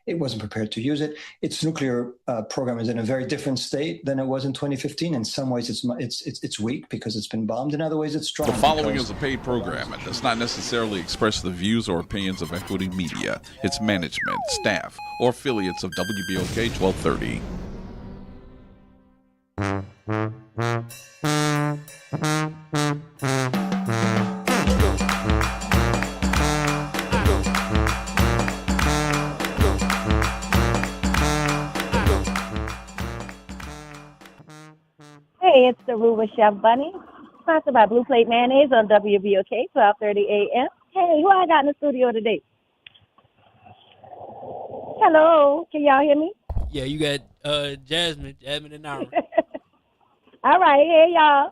it wasn't prepared to use it. Its nuclear program is in a very different state than it was in 2015. In some ways, it's weak because it's been bombed. In other ways, it's strong. The following is a paid program and does not necessarily express the views or opinions of Equity Media, its management, staff, or affiliates of WBOK 1230. Hey, it's the Roux with Chef Bunny, sponsored by Blue Plate Mayonnaise on WBOK, 12:30 a.m. Hey, who I got in the studio today? Hello, can y'all hear me? Yeah, you got Jasmine and Nara. All right, hey y'all.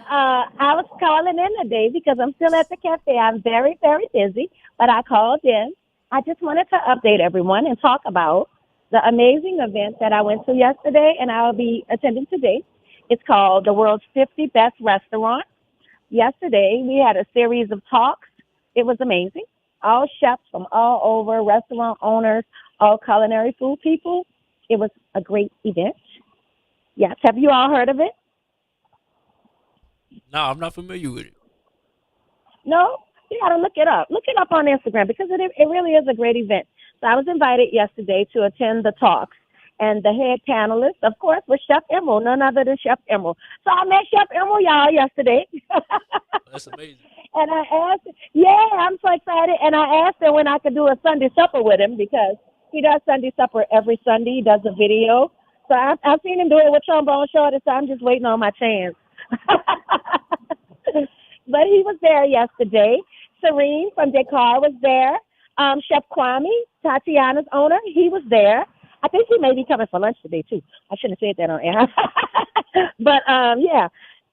I was calling in today because I'm still at the cafe. I'm very, very busy, but I called in. I just wanted to update everyone and talk about the amazing event that I went to yesterday and I'll be attending today. It's called the World's 50 Best Restaurants. Yesterday, we had a series of talks. It was amazing. All chefs from all over, restaurant owners, all culinary food people. It was a great event. Yes. Have you all heard of it? No, I'm not familiar with it. No? You got to look it up. Look it up on Instagram because it really is a great event. So I was invited yesterday to attend the talks. And the head panelist, of course, was Chef Emerald, none other than Chef Emerald. So I met Chef Emerald, y'all, yesterday. That's amazing. And I asked, I'm so excited. And I asked him when I could do a Sunday supper with him because he does Sunday supper every Sunday. He does a video. So I've seen him do it with Trombone Shorty, so I'm just waiting on my chance. But he was there yesterday. Serene from Descartes was there. Chef Kwame, Tatiana's owner, he was there. I think he may be coming for lunch today, too. I shouldn't have said that on air. But, yeah,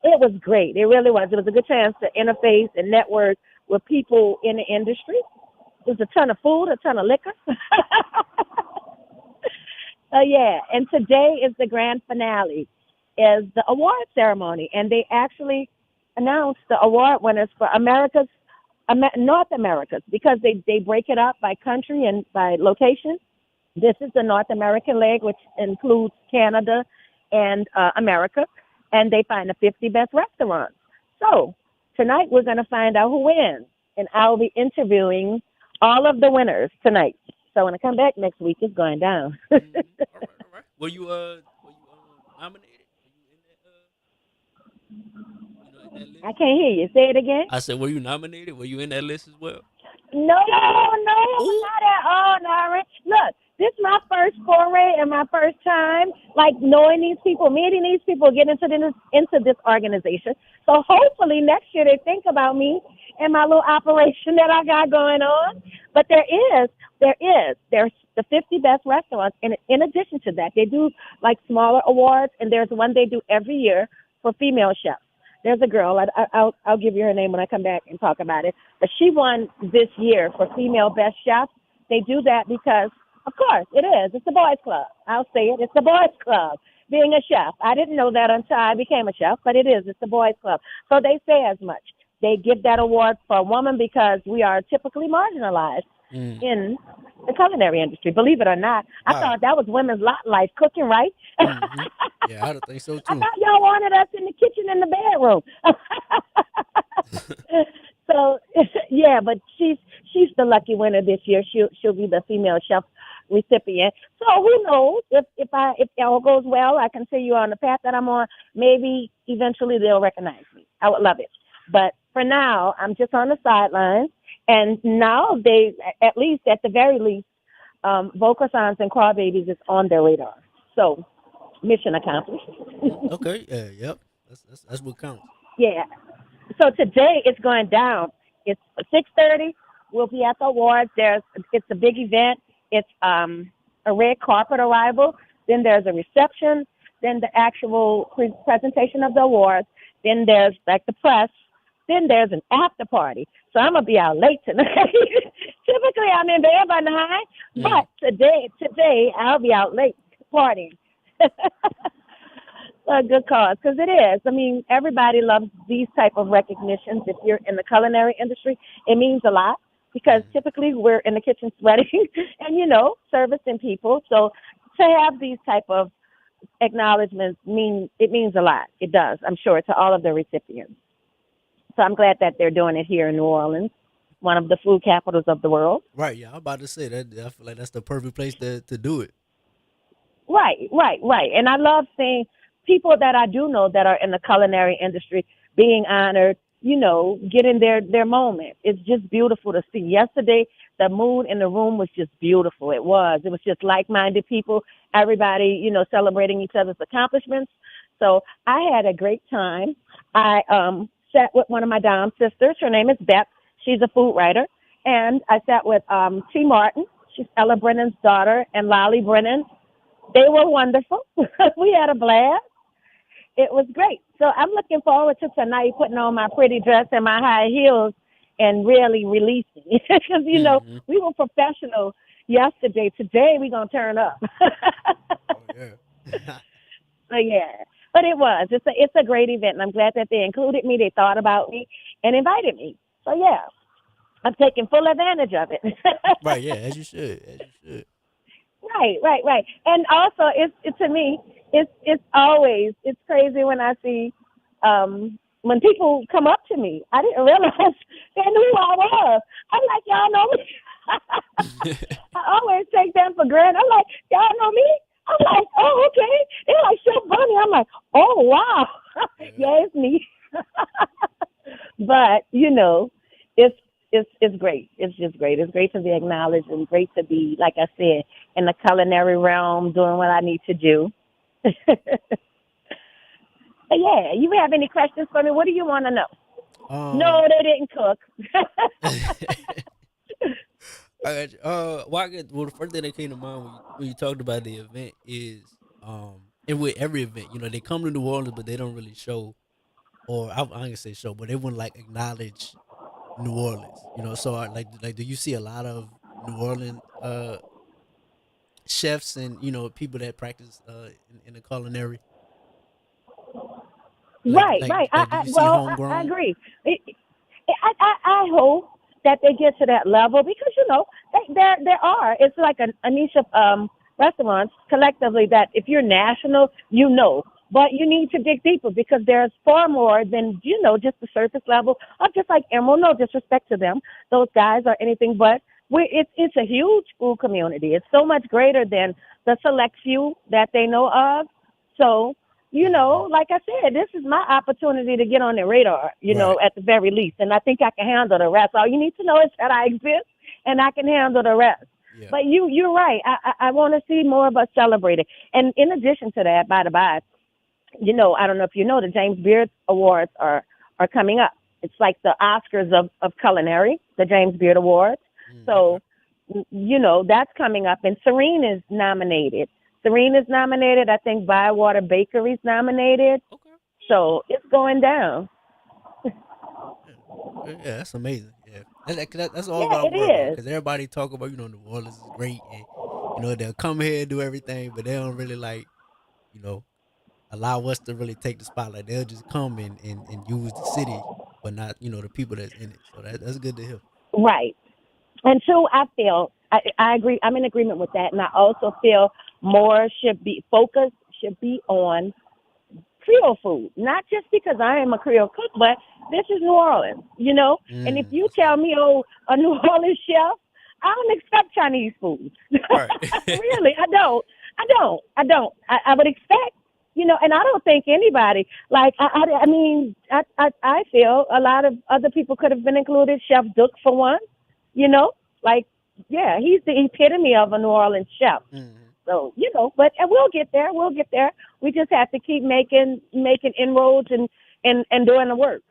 it was great. It really was. It was a good chance to interface and network with people in the industry. There was a ton of food, a ton of liquor. Yeah, and today is the grand finale, is the award ceremony. And they actually announced the award winners for North Americas, because they break it up by country and by location. This is the North American leg, which includes Canada and America, and they find the 50 best restaurants. So tonight we're going to find out who wins, and I'll be interviewing all of the winners tonight. So when I come back next week, it's going down. All right. Were you nominated? Were you in that list? I can't hear you. Say it again. I said, were you nominated? Were you in that list as well? No, not at all, Nara. Look, this is my first foray and my first time, like, knowing these people, meeting these people, getting into this organization. So hopefully next year they think about me and my little operation that I got going on. But there's the 50 best restaurants. And in addition to that, they do like smaller awards, and there's one they do every year for female chefs. There's a girl, I'll give you her name when I come back and talk about it. But she won this year for female best chef. They do that because, of course, it is. It's a boys' club. I'll say it. It's a boys' club, being a chef. I didn't know that until I became a chef, but it is. It's a boys' club. So they say as much. They give that award for a woman because we are typically marginalized in the culinary industry. Believe it or not, I thought that was women's lot life, cooking, right? Mm-hmm. Yeah, I don't think so, too. I thought y'all wanted us in the kitchen and the bedroom. So, yeah, but she's the lucky winner this year. She'll be the female chef recipient. So who knows? If all goes well, I continue on the path that I'm on. Maybe eventually they'll recognize me. I would love it. But for now, I'm just on the sidelines. And now they, at the very least, Vocal Signs and Crawbabies is on their radar. So mission accomplished. Okay. Yep. That's what counts. Yeah. So today it's going down. It's 6:30. We'll be at the awards. It's a big event. It's a red carpet arrival. Then there's a reception. Then the actual presentation of the awards. Then there's like the press. Then there's an after party. So I'm gonna be out late tonight. Typically I'm in bed by 9, but today I'll be out late partying. A good cause, because it is. I mean, everybody loves these type of recognitions. If you're in the culinary industry, it means a lot. because typically we're in the kitchen sweating and, servicing people. So to have these type of acknowledgments means a lot. It does, I'm sure, to all of the recipients. So I'm glad that they're doing it here in New Orleans, one of the food capitals of the world. Right. Yeah, I'm about to say that. I feel like that's the perfect place to do it. Right. And I love seeing people that I do know that are in the culinary industry being honored, getting their moment. It's just beautiful to see. Yesterday, the mood in the room was just beautiful. It was just like-minded people, everybody, celebrating each other's accomplishments. So I had a great time. I sat with one of my Dom sisters. Her name is Beth. She's a food writer. And I sat with T. Martin. She's Ella Brennan's daughter, and Lolly Brennan. They were wonderful. We had a blast. It was great. So I'm looking forward to tonight putting on my pretty dress and my high heels and really releasing. Because, we were professional yesterday. Today we're going to turn up. Oh yeah. So, yeah. But it was. It's a great event, and I'm glad that they included me. They thought about me and invited me. So, yeah, I'm taking full advantage of it. Right. Yeah. As you should. As you should. Right. And also, to me, it's always, it's crazy when I see, when people come up to me. I didn't realize they knew who I was. I'm like, y'all know me. I always take them for granted. I'm like, y'all know me? I'm like, oh, okay. They're like, so funny. I'm like, oh, wow. Yeah, it's me. But, it's great. It's just great. It's great to be acknowledged and great to be, like I said, in the culinary realm doing what I need to do. But yeah, you have any questions for me? What do you want to know? No, they didn't cook. I got you. Well, the first thing that came to mind when you talked about the event is, and with every event, they come to New Orleans, but they don't really show, or I ain't gonna say show, but they wouldn't like acknowledge New Orleans. So like, do you see a lot of New Orleans chefs and people that practice in the culinary? Right. Do you see homegrown? I agree. I hope that they get to that level because there are. It's like a niche of restaurants collectively that if you're national, but you need to dig deeper because there's far more than just the surface level of just like Emerald. No disrespect to them, those guys are anything but. It's a huge food community. It's so much greater than the select few that they know of. So. Like I said, this is my opportunity to get on the radar, at the very least. And I think I can handle the rest. All you need to know is that I exist and I can handle the rest. Yeah. But you're right. I want to see more of us celebrated. And in addition to that, by the by, I don't know if the James Beard Awards are coming up. It's like the Oscars of culinary, the James Beard Awards. So, that's coming up. And Serene is nominated. I think Bywater Bakery's nominated. Okay. So it's going down. Yeah, that's amazing. Yeah, that's all about work because everybody talk about New Orleans is great and they'll come here and do everything, but they don't really allow us to really take the spotlight. They'll just come and use the city, but not the people that's in it. So that's good to hear. Right. And two, I feel I agree. I'm in agreement with that, and I also feel more should be on Creole food, not just because I am a Creole cook, but this is New Orleans, And if you tell me, a New Orleans chef, I don't expect Chinese food. Right. Really, I don't. I would expect, and I don't think anybody I feel a lot of other people could have been included. Chef Duke for one, yeah, he's the epitome of a New Orleans chef. Mm-hmm. So, but we'll get there. We just have to keep making inroads and doing the work.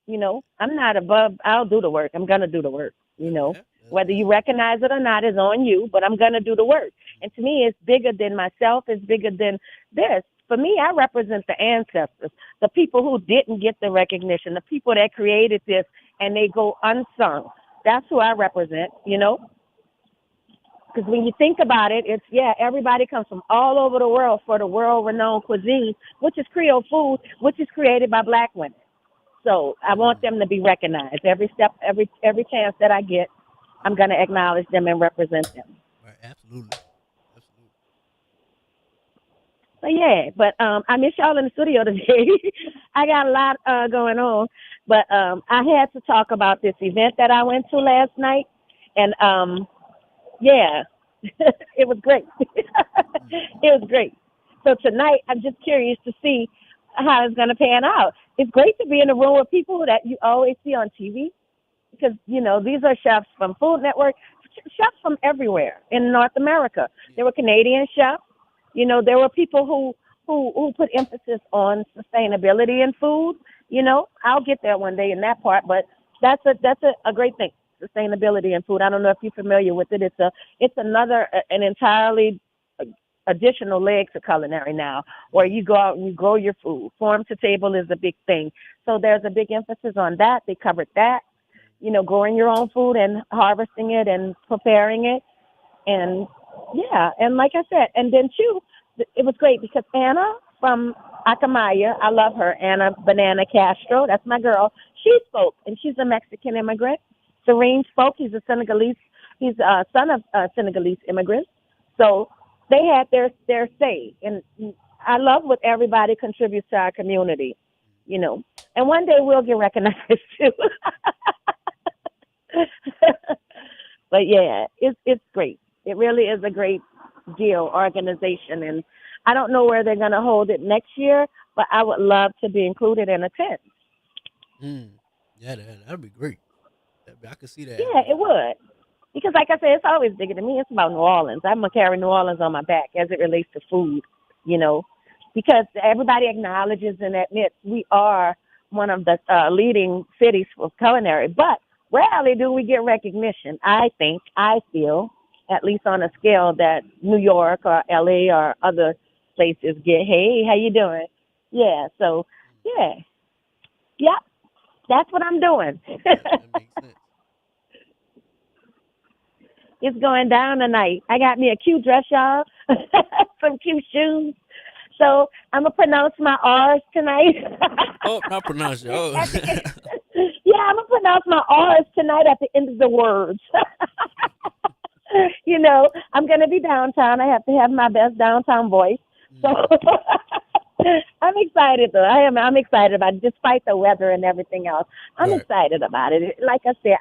Yeah. I'm not above. I'll do the work. I'm going to do the work, Yeah. Whether you recognize it or not is on you, but I'm going to do the work. And to me, it's bigger than myself. It's bigger than this. For me, I represent the ancestors, the people who didn't get the recognition, the people that created this and they go unsung. That's who I represent, Because when you think about it, everybody comes from all over the world for the world-renowned cuisine, which is Creole food, which is created by Black women. So I want them to be recognized every step, every chance that I get. I'm going to acknowledge them and represent them. Right, absolutely. Absolutely. So yeah, but I miss y'all in the studio today. I got a lot going on, but I had to talk about this event that I went to last night, and yeah, it was great. It was great. So tonight, I'm just curious to see how it's going to pan out. It's great to be in a room with people that you always see on TV because, you know, these are chefs from Food Network, chefs from everywhere in North America. There were Canadian chefs. You know, there were people who put emphasis on sustainability in food. You know, I'll get there one day in that part, but that's a great thing. Sustainability in food. I don't know if you're familiar with it. It's another an entirely additional leg to culinary now, where you go out and you grow your food. Farm to table is a big thing. So there's a big emphasis on that. They covered that, you know, growing your own food and harvesting it and preparing it. And yeah, and like I said, and then too, it was great because Anna from Akamaya, I love her, Anna Banana Castro, that's my girl. She spoke, and she's a Mexican immigrant. Serene spoke. He's a son of Senegalese immigrants. So they had their say, and I love what everybody contributes to our community, you know. And one day we'll get recognized too. But yeah, it's great. It really is a great deal, organization, and I don't know where they're going to hold it next year, but I would love to be included and attend. Yeah, that'd be great. I could see that. Yeah, it would. Because, like I said, it's always bigger than me. It's about New Orleans. I'm going to carry New Orleans on my back as it relates to food, you know, because everybody acknowledges and admits we are one of the leading cities for culinary. But rarely do we get recognition, I feel, at least on a scale that New York or L.A. or other places get. Hey, how you doing? Yeah, so, yeah. Yep, that's what I'm doing. That makes sense. It's going down tonight. I got me a cute dress, y'all, some cute shoes. So I'm going to pronounce my R's tonight. Oh, not pronounce it. Oh. Yeah, I'm going to pronounce my R's tonight at the end of the words. You know, I'm going to be downtown. I have to have my best downtown voice. So I'm excited, though. I'm excited about it, despite the weather and everything else. I'm excited about it. Like I said,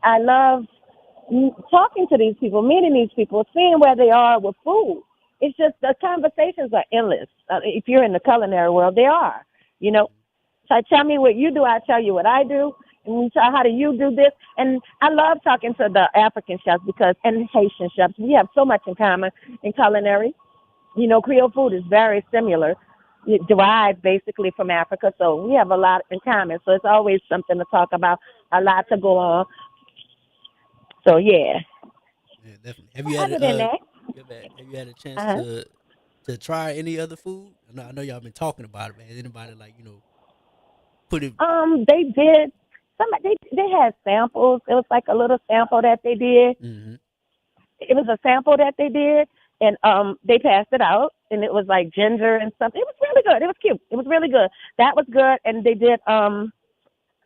I love talking to these people, meeting these people, seeing where they are with food. It's just the conversations are endless. If you're in the culinary world, they are, you know. So tell me what you do, I tell you what I do, and we tell how do you do this. And I love talking to the African chefs and Haitian chefs. We have so much in common in culinary. You know, Creole food is very similar. It derives basically from Africa, so we have a lot in common. So it's always something to talk about, a lot to go on. So yeah. Yeah, definitely. Have you had a chance to try any other food? I know y'all been talking about it, but has anybody put it? They did. They had samples. It was like a little sample that they did. Mm-hmm. It was a sample that they did, and they passed it out, and it was like ginger and something. It was really good. It was cute. It was really good. That was good. And they did.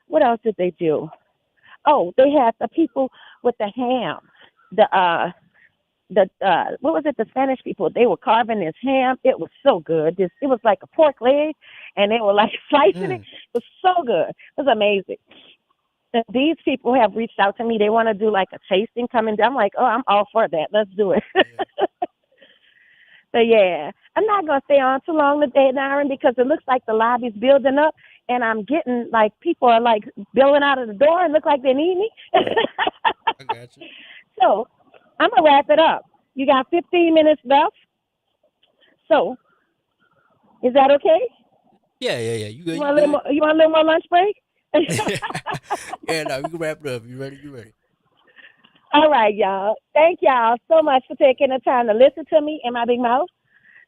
What else did they do? Oh, they had the people with the ham. What was it? The Spanish people. They were carving this ham. It was so good. It was like a pork leg, and they were like slicing it. It was so good. It was amazing. And these people have reached out to me. They want to do like a tasting coming down. I'm like, oh, I'm all for that. Let's do it. Yeah. So yeah, I'm not gonna stay on too long today, Naren, because it looks like the lobby's building up, and I'm getting like people are like billing out of the door and look like they need me. I got you. So I'm gonna wrap it up. You got 15 minutes left. So is that okay? Yeah. You good? You want a little more lunch break? Yeah, no, you can wrap it up. You ready? All right, y'all. Thank y'all so much for taking the time to listen to me and my big mouth.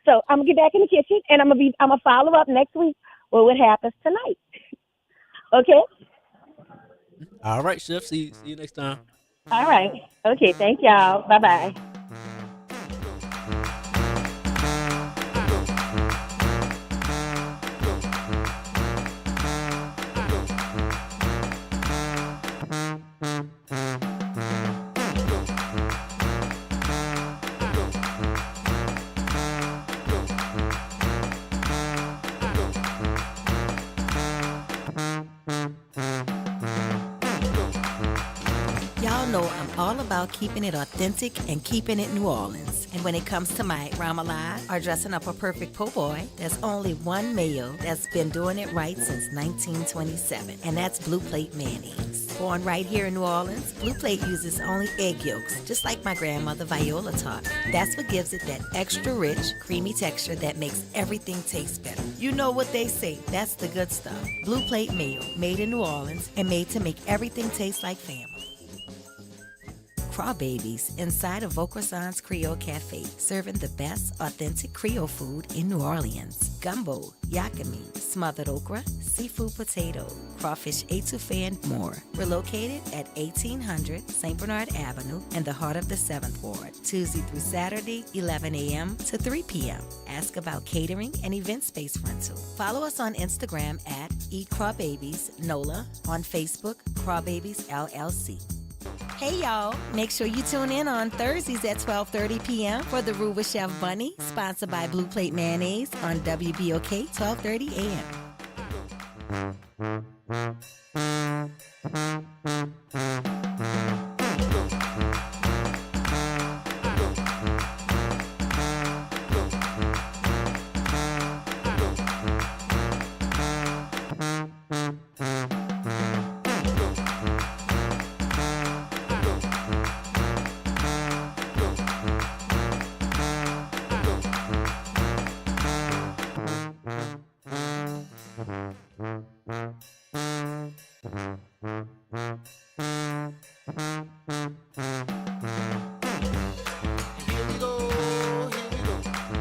So I'm gonna get back in the kitchen, and I'm gonna follow up next week with what happens tonight. Okay. All right, Chef. See you next time. All right. Okay. Thank y'all. Bye bye. know I'm all about keeping it authentic and keeping it New Orleans. And when it comes to my remoulade or dressing up a perfect po' boy, there's only one mayo that's been doing it right since 1927, and that's Blue Plate mayonnaise. Born right here in New Orleans, Blue Plate uses only egg yolks, just like my grandmother Viola taught me. That's what gives it that extra rich, creamy texture that makes everything taste better. You know what they say, that's the good stuff. Blue Plate mayo, made in New Orleans and made to make everything taste like family. Crawbabies inside of Vaucressan's Creole Cafe, serving the best authentic Creole food in New Orleans. Gumbo, yakami, smothered okra, seafood potato, crawfish etouffee, and more. We're located at 1800 St. Bernard Avenue in the heart of the 7th Ward, Tuesday through Saturday, 11 a.m. to 3 p.m. Ask about catering and event space rental. Follow us on Instagram at Eat Crawbabies NOLA, on Facebook, Crawbabies LLC. Hey y'all, make sure you tune in on Thursdays at 12:30 p.m. for the Roux with Chef Bunny, sponsored by Blue Plate Mayonnaise on WBOK 12:30 a.m.